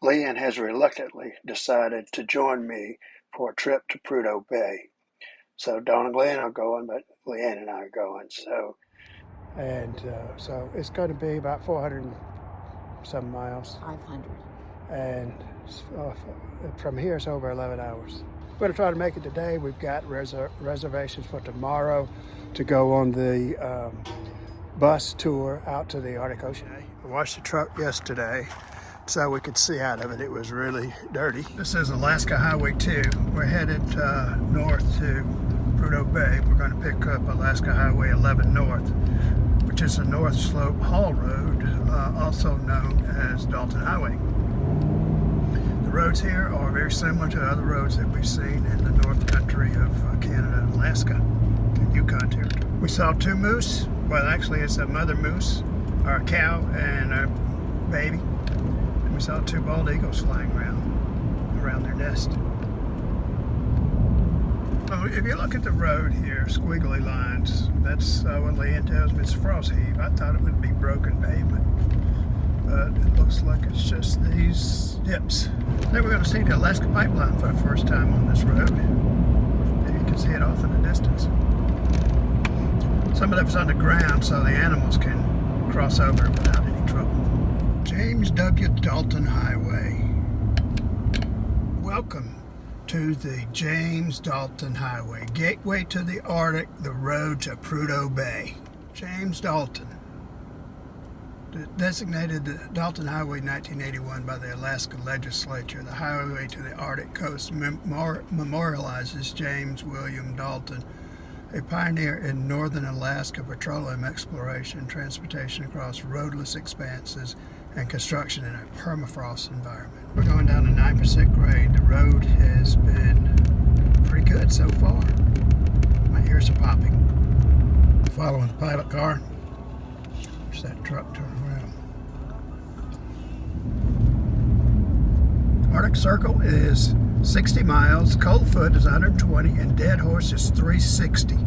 Leanne has reluctantly decided to join me for a trip to Prudhoe Bay. So Dawn and Glenn are going, but Leanne and I are going. So it's going to be about 400 and some miles. 500. And from here it's over 11 hours. We're going to try to make it today. We've got reservations for tomorrow to go on the bus tour out to the Arctic Ocean. I washed the truck yesterday so we could see out of it. It was really dirty. This is Alaska Highway 2. We're headed north to Prudhoe Bay. We're going to pick up Alaska Highway 11 North, which is a North Slope haul road, also known as Dalton Highway. The roads here are very similar to other roads that we've seen in the North Country of Canada and Alaska and Yukon territory. We saw two moose. Well, actually it's a mother moose, or a cow and a baby. And we saw two bald eagles flying around their nest. So if you look at the road here, squiggly lines, that's what Leanne tells me it's frost heave. I thought it would be broken pavement, but it looks like it's just these dips. Then we're going to see the Alaska pipeline for the first time on this road. And you can see it off in the distance. Some of it's underground so the animals can cross over without any trouble. James W. Dalton Highway. Welcome to the James Dalton Highway, gateway to the Arctic, the road to Prudhoe Bay. James Dalton, designated the Dalton Highway in 1981 by the Alaska legislature. The highway to the Arctic coast memorializes James William Dalton, a pioneer in northern Alaska petroleum exploration, transportation across roadless expanses, and construction in a permafrost environment. We're going down to 9% grade. The road has been pretty good so far. My ears are popping. Following the pilot car. There's that truck turning around. Arctic Circle is 60 miles, Coldfoot is 120, and Deadhorse is 360.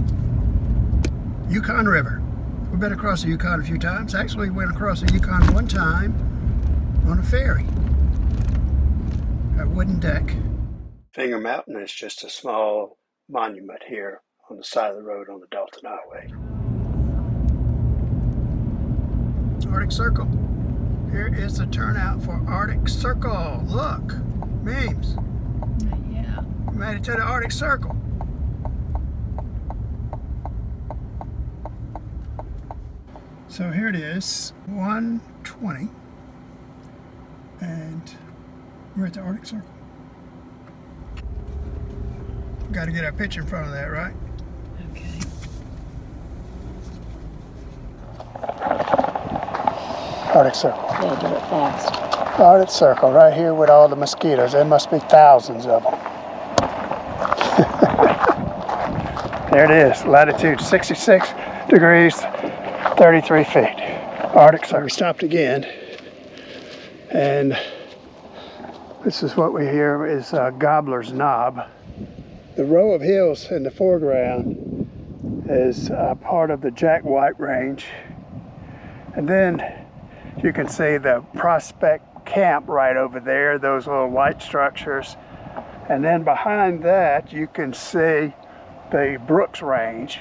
Yukon River. We've been across the Yukon a few times. Actually, we went across the Yukon one time on a ferry. A wooden deck. Finger Mountain is just a small monument here on the side of the road on the Dalton Highway. Arctic Circle. Here is the turnout for Arctic Circle. Look, memes. Yeah. We made it to the Arctic Circle. So here it is, 1:20, and we're at the Arctic Circle. Got to get our picture in front of that, right? Okay. Arctic Circle. Yeah, do it fast. Arctic Circle, right here with all the mosquitoes. There must be thousands of them. There it is, latitude 66 degrees, 33 feet. Arctic Circle. We stopped again, and this is what we hear is Gobbler's Knob. The row of hills in the foreground is part of the Jack White Range, and then you can see the Prospect Camp right over there, those little white structures. And then behind that, you can see the Brooks Range.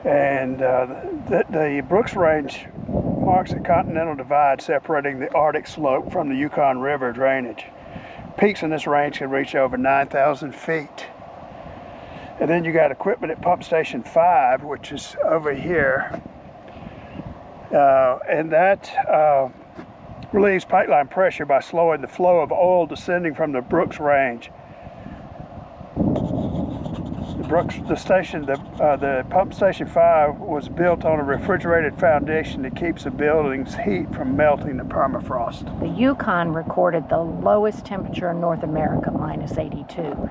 And the Brooks Range marks a continental divide separating the Arctic slope from the Yukon River drainage. Peaks in this range can reach over 9,000 feet. And then you got equipment at Pump Station 5, which is over here. And that relieves pipeline pressure by slowing the flow of oil descending from the Brooks Range. The Pump Station 5 was built on a refrigerated foundation that keeps the building's heat from melting the permafrost. The Yukon recorded the lowest temperature in North America, -82.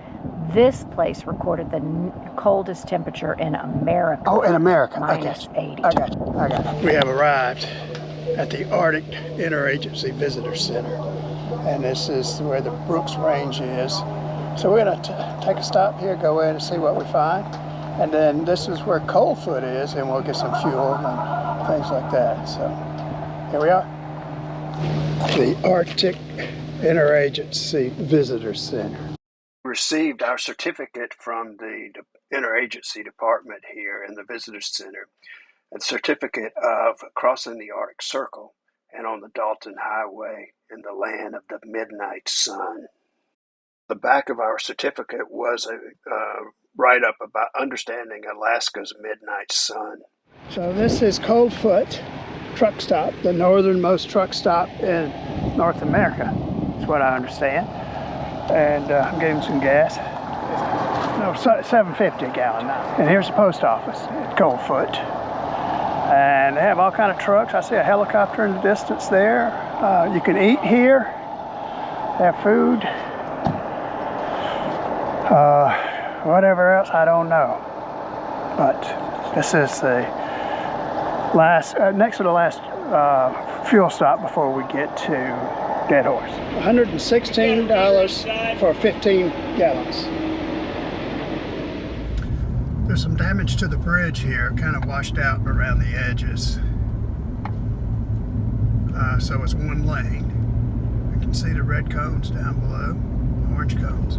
This place recorded the coldest temperature in America. Oh, in America. -80. I got you. We have arrived at the Arctic Interagency Visitor Center, and this is where the Brooks Range is. So we're going to take a stop here, go in and see what we find, and then this is where Coldfoot is, and we'll get some fuel and things like that. So here we are. The Arctic Interagency Visitor Center. Received our certificate from the Interagency Department here in the Visitor Center, a certificate of crossing the Arctic Circle and on the Dalton Highway in the land of the midnight sun. The back of our certificate was a write-up about understanding Alaska's midnight sun. So this is Coldfoot truck stop, the northernmost truck stop in North America, is what I understand. And I'm getting some gas. No, $7.50 a gallon now. And here's the post office at Coldfoot. And they have all kind of trucks. I see a helicopter in the distance there. You can eat here, have food. Whatever else, I don't know. But this is the last, next to the last fuel stop before we get to Deadhorse. $116 for 15 gallons. There's some damage to the bridge here, kind of washed out around the edges. So it's one lane. You can see the red cones down below, orange cones.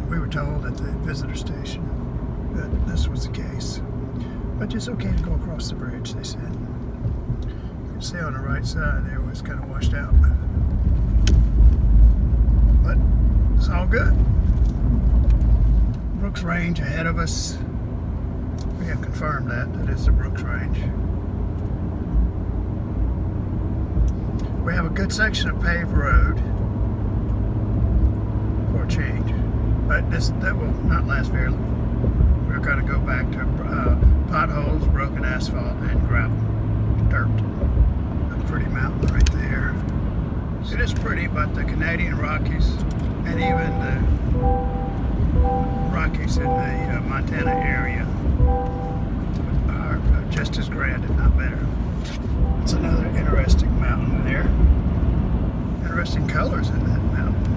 We were told at the visitor station that this was the case. But it's okay to go across the bridge, they said. You can see on the right side there was kind of washed out. But it's all good. Brooks Range ahead of us. We have confirmed that is the Brooks Range. We have a good section of paved road for a change. But that will not last very long. We're going to go back to potholes, broken asphalt, and gravel, dirt. A pretty mountain right there. It is pretty, but the Canadian Rockies and even the Rockies in the Montana area are just as grand, if not better. It's another interesting mountain there. Interesting colors in that mountain.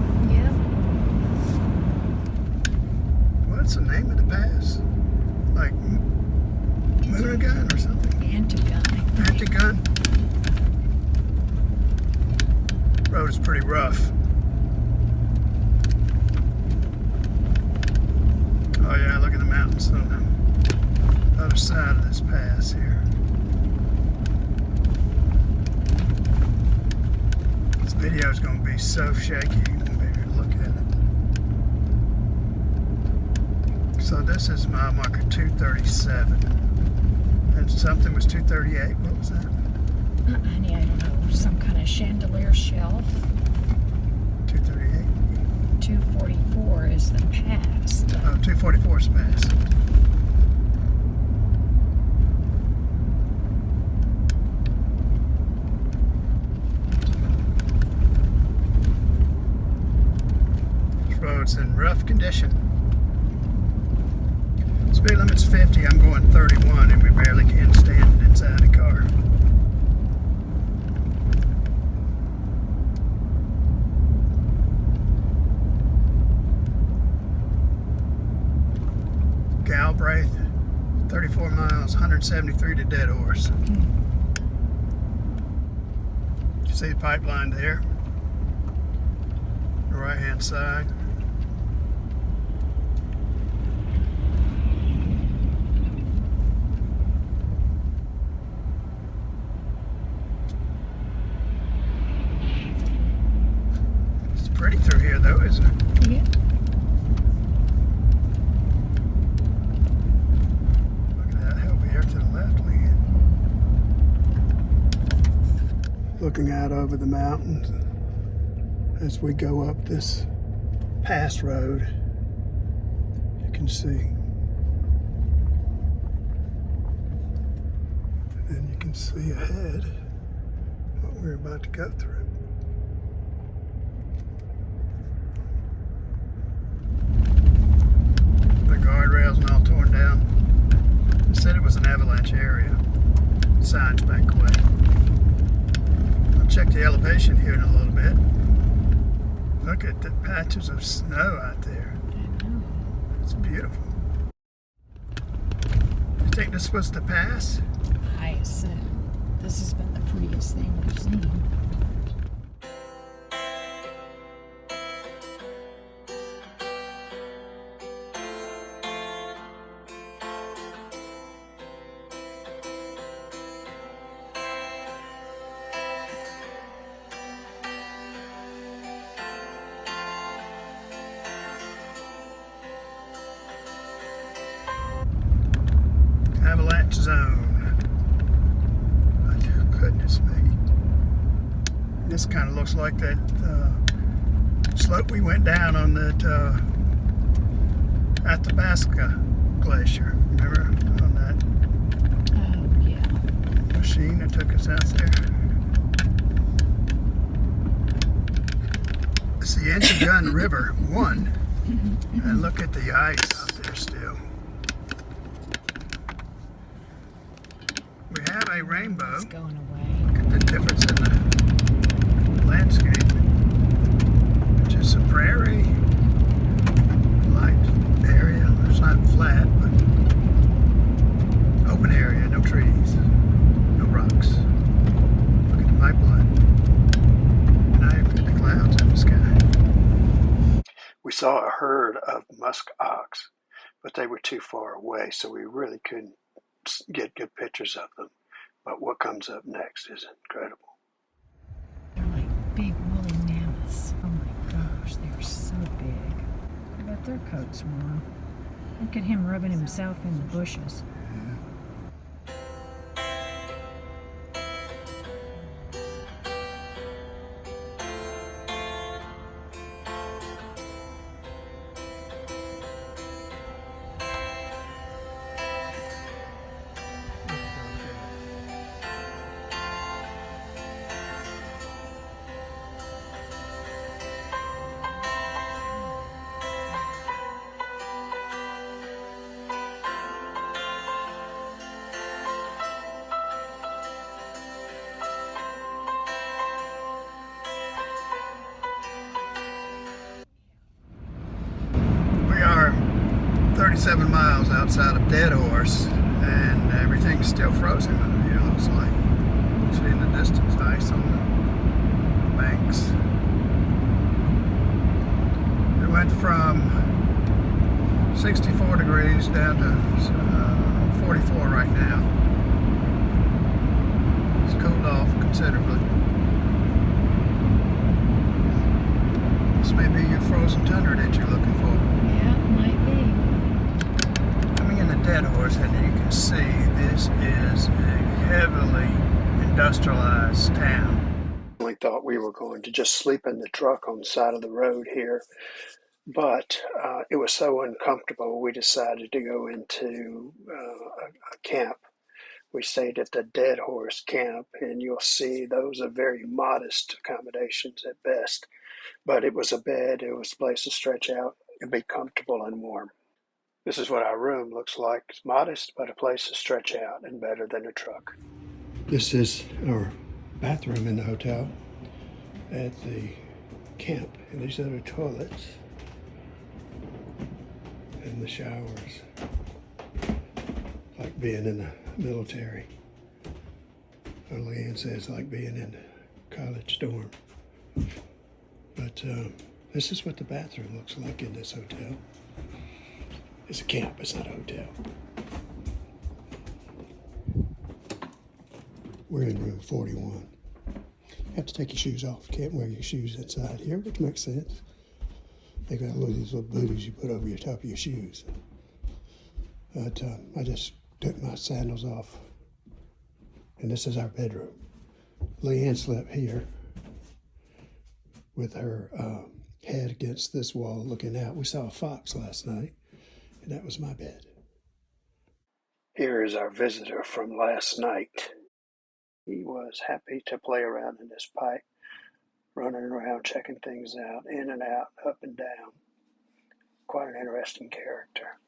What's the name of the pass? Like Moonigan or something? Antigun. Road is pretty rough. Oh yeah, look at the mountains on the other side of this pass here. This video is going to be so shaky you won't be able to look at it. So this is mile marker 237. And something was 238. What was that? Honey, I don't know. Some kind of chandelier shelf. 238. 244 is the pass. Oh, 244 is pass. This road's in rough condition. Speed limit's 50, I'm going 31, and we barely can stand it inside the car. Galbraith, 34 miles, 173 to Deadhorse. You see the pipeline there? The right-hand side. Pretty through here though, isn't it? Yeah. Look at that hill here to the left, Leanne. Looking out over the mountains as we go up this pass road, you can see. And you can see ahead what we're about to go through. Guardrails and all torn down. They said it was an avalanche area. Signs back away. I'll check the elevation here in a little bit. Look at the patches of snow out there. It's beautiful. You think this was the pass? I assume. This has been the prettiest thing we've seen. This kind of looks like that slope we went down on that Athabasca Glacier. Remember on that machine that took us out there? It's the Gun River 1. And look at the ice out there still. We have a rainbow. It's going away. Look at the difference in the landscape. It's just a prairie, light area. It's not flat, but open area, no trees, no rocks. Look at the pipeline. And I look at the clouds in the sky. We saw a herd of musk ox, but they were too far away, so we really couldn't get good pictures of them. But what comes up next is incredible. They're like big woolly mammoths. Oh my gosh, they're so big. I bet their coat's warm. Look at him rubbing himself in the bushes. We are 37 miles outside of Deadhorse, and everything's still frozen up here, looks like. You see in the distance, ice on the banks. It went from 64 degrees down to 44 right now. It's cooled off considerably. This may be your frozen tundra that you're looking for. Yeah, it might be. Coming into Deadhorse, and you can see this is a heavily industrialized town. We thought we were going to just sleep in the truck on the side of the road here, but it was so uncomfortable we decided to go into a camp. We stayed at the Deadhorse Camp, and you'll see those are very modest accommodations at best. But it was a bed, it was a place to stretch out and be comfortable and warm. This is what our room looks like. It's modest, but a place to stretch out and better than a truck. This is our bathroom in the hotel at the camp. And these are the toilets and the showers. Like being in the military. Leanne says like being in the college dorm. But this is what the bathroom looks like in this hotel. It's a camp, it's not a hotel. We're in room 41. You have to take your shoes off. You can't wear your shoes inside here, which makes sense. They got these little booties you put over your top of your shoes. But I just took my sandals off. And this is our bedroom. Leanne slept here with her head against this wall looking out. We saw a fox last night, and that was my bed. Here is our visitor from last night. He was happy to play around in this pipe, running around, checking things out, in and out, up and down. Quite an interesting character.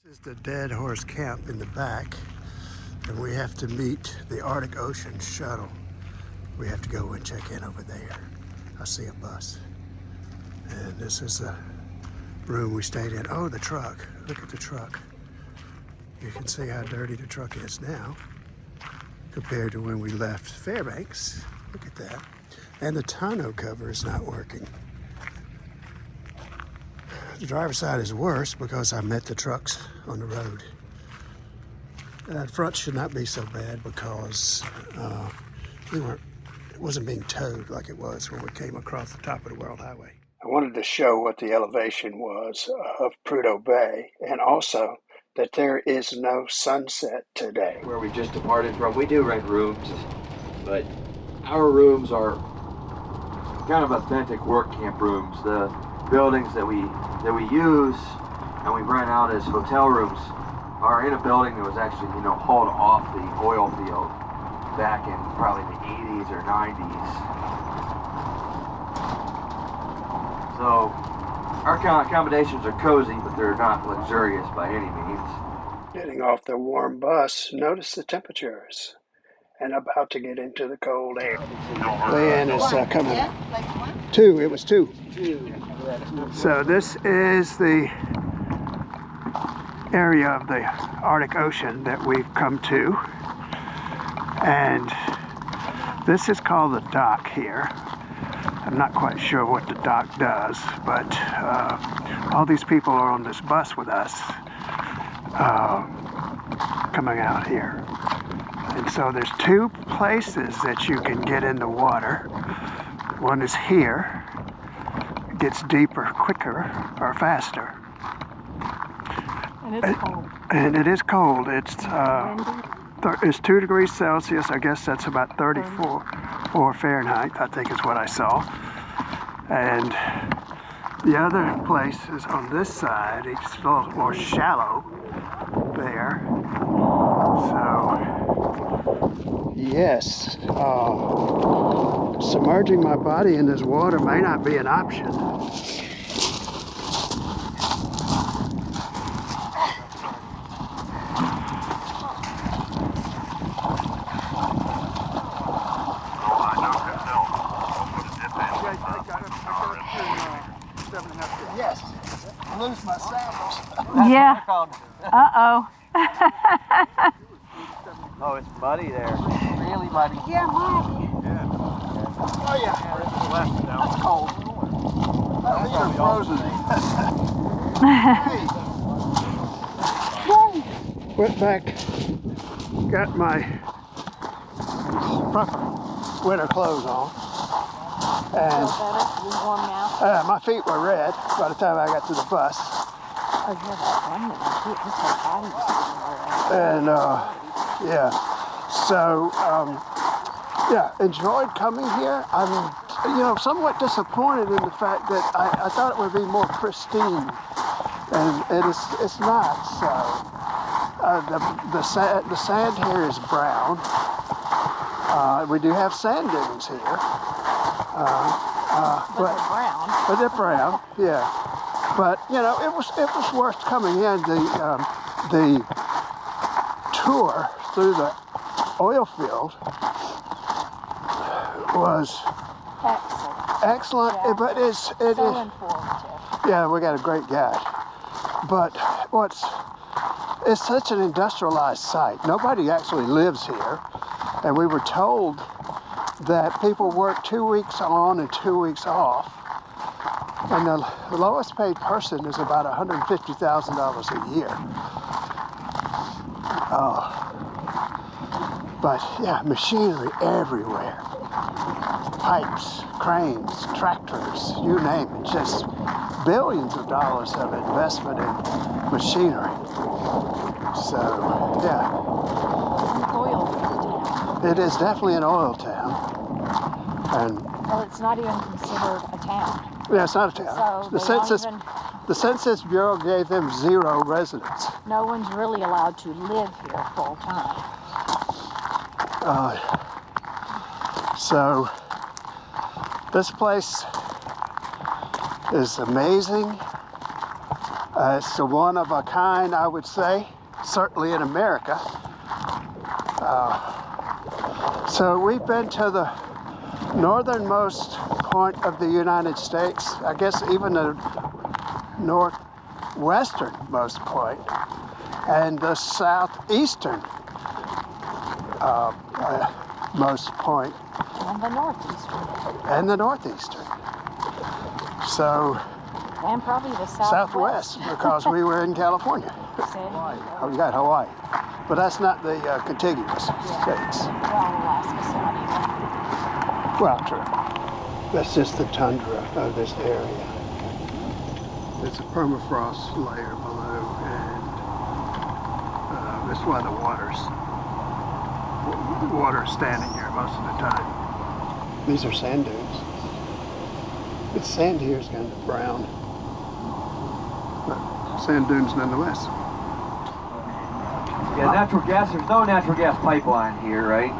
This is the Deadhorse Camp in the back, and we have to meet the Arctic Ocean shuttle. We have to go and check in over there. I see a bus. And this is the room we stayed in. Oh, the truck. Look at the truck. You can see how dirty the truck is now compared to when we left Fairbanks. Look at that. And the tonneau cover is not working. The driver's side is worse because I met the trucks on the road. The front should not be so bad because it wasn't being towed like it was when we came across the top of the World Highway. I wanted to show what the elevation was of Prudhoe Bay and also that there is no sunset today. Where we just departed from, we do rent rooms, but our rooms are kind of authentic work camp rooms. The buildings that we use and we rent out as hotel rooms are in a building that was actually, hauled off the oil field back in probably the 80s or 90s. So our accommodations are cozy, but they're not luxurious by any means. Getting off the warm bus, notice the temperatures and about to get into the cold air. Leanne is coming. Two, it was two. So this is the area of the Arctic Ocean that we've come to. And this is called the dock here. I'm not quite sure what the dock does, but all these people are on this bus with us coming out here. And so there's two places that you can get in the water. One is here. It gets deeper quicker or faster. And it's cold. And it is cold. It's 2 degrees Celsius. I guess that's about 34 Fahrenheit, I think is what I saw. And the other place is on this side. It's a little more shallow there. So, yes, submerging my body in this water may not be an option. Yes, I lose my sandals. Yeah. Uh-oh. Oh, it's muddy there. Really muddy. Yeah, muddy. Oh yeah. That's cold. These are frozen. Went back, got my proper winter clothes on, and my feet were red by the time I got to the bus. And yeah, so yeah, enjoyed coming here. I'm somewhat disappointed in the fact that I thought it would be more pristine, and it's not. So the sand here is brown. We do have sand dunes here, but they're brown. Yeah, but it was worth coming in. The tour through the oil field was excellent, yeah. But it is informative. Yeah, we got a great guide. But it's such an industrialized site. Nobody actually lives here, and we were told that people work 2 weeks on and 2 weeks off, and the lowest paid person is about $150,000 a year. But yeah, machinery everywhere. Pipes, cranes, tractors, you name it. Just billions of dollars of investment in machinery. So, yeah. Oil town. It is definitely an oil town. And well, it's not even considered a town. Yeah, it's not a town. So the Census Bureau gave them 0 residents. No one's really allowed to live here full time. So this place is amazing. It's a one of a kind, I would say, certainly in America. So we've been to the northernmost point of the United States, I guess even the northwesternmost point, and the southeastern most point. And the northeastern. And the northeastern. So. And probably the southwest, because we were in California. Oh, we got Hawaii. But that's not the contiguous states. Well, Alaska's not either. Well, true. That's just the tundra of this area. It's a permafrost layer below, and That's why the water is standing here most of the time. These are sand dunes. It's sand here is kind of brown, but sand dunes nonetheless. Yeah, natural gas. There's no natural gas pipeline here, right?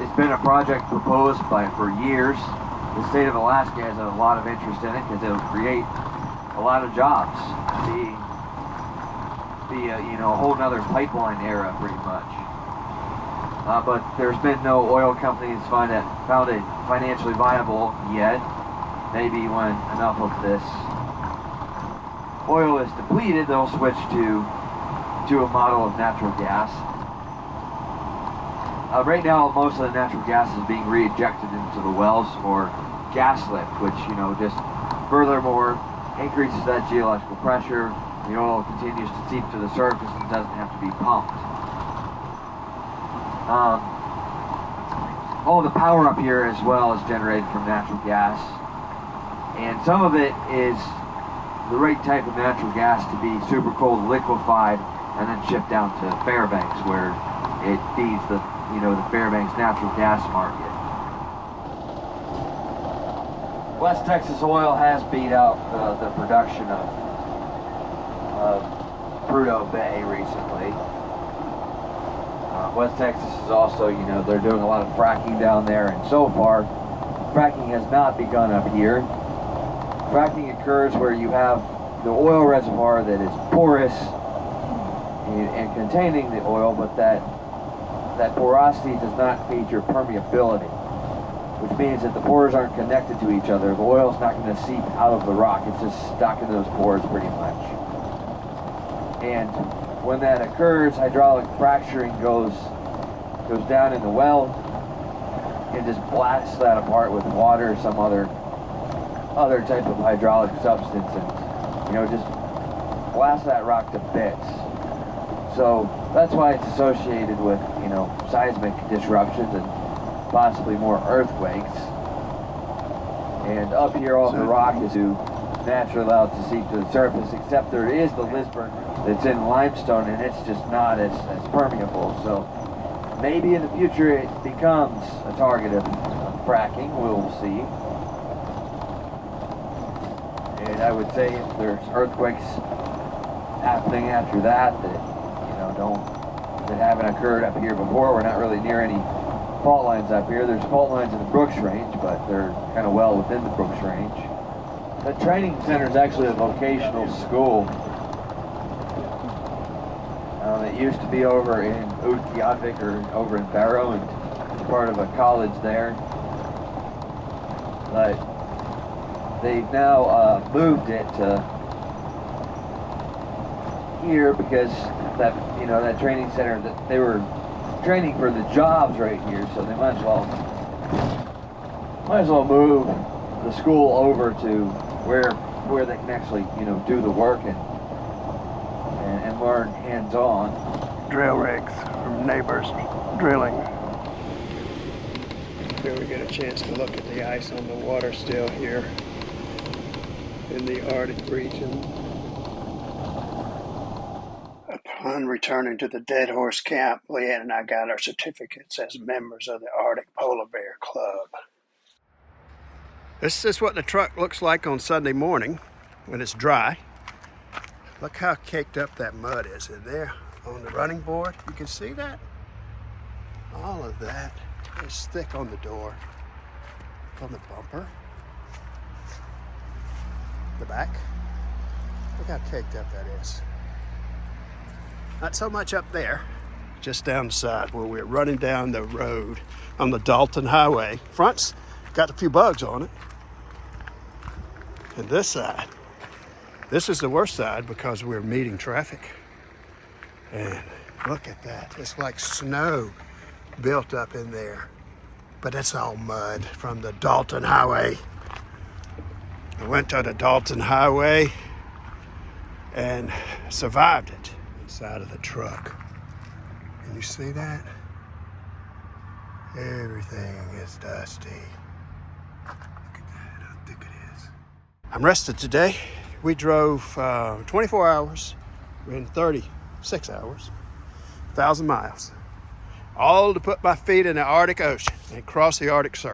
It's been a project proposed for years. The state of Alaska has a lot of interest in it because it'll create a lot of jobs. Be a whole nother pipeline era, pretty much. But there's been no oil companies found it financially viable yet. Maybe when enough of this oil is depleted, they'll switch to a model of natural gas. Right now, most of the natural gas is being re-injected into the wells for gas lift, which just furthermore increases that geological pressure. The oil continues to seep to the surface and doesn't have to be pumped. All the power up here as well is generated from natural gas, and some of it is the right type of natural gas to be super cold liquefied and then shipped down to Fairbanks, where it feeds the Fairbanks natural gas market. West Texas Oil has beat out the production of Prudhoe Bay recently. West Texas is also, they're doing a lot of fracking down there, and so far, fracking has not begun up here. Fracking occurs where you have the oil reservoir that is porous and containing the oil, but that porosity does not feature permeability, which means that the pores aren't connected to each other. The oil's not going to seep out of the rock. It's just stuck in those pores pretty much. And when that occurs, hydraulic fracturing goes down in the well and just blasts that apart with water or some other type of hydraulic substance, and just blast that rock to bits. So that's why it's associated with seismic disruptions and possibly more earthquakes. And up here off the rock is naturally allowed to seep to the surface, except there is the Lisburn that's in limestone, and it's just not as permeable. So maybe in the future it becomes a target of fracking. We'll see. And I would say if there's earthquakes happening after that that haven't occurred up here before, we're not really near any fault lines up here. There's fault lines in the Brooks Range, but they're kind of well within the Brooks Range. The training center is actually a vocational school. It used to be over in Utqiagvik or over in Barrow, and it's part of a college there. But they've now moved it to here because that training center, that they were training for the jobs right here, so they might as well move the school over to where they can actually do the work and learn hands-on. Drill rigs from neighbors drilling. Here we get a chance to look at the ice on the water still here in the Arctic region. Upon returning to the Deadhorse Camp, Leanne and I got our certificates as members of the Arctic Polar Bear Club. This is what the truck looks like on Sunday morning when it's dry. Look how caked up that mud is in there on the running board. You can see that? All of that is thick on the door, on the bumper, the back. Look how caked up that is. Not so much up there, just down the side where we're running down the road on the Dalton Highway. Front's got a few bugs on it. And this side, this is the worst side because we're meeting traffic. And look at that. It's like snow built up in there. But it's all mud from the Dalton Highway. I went to the Dalton Highway and survived it inside of the truck. Can you see that? Everything is dusty. Look at that, how thick it is. I'm rested today. We drove 24 hours. We're in 30 6 hours, 1,000 miles. All to put my feet in the Arctic Ocean and cross the Arctic Circle.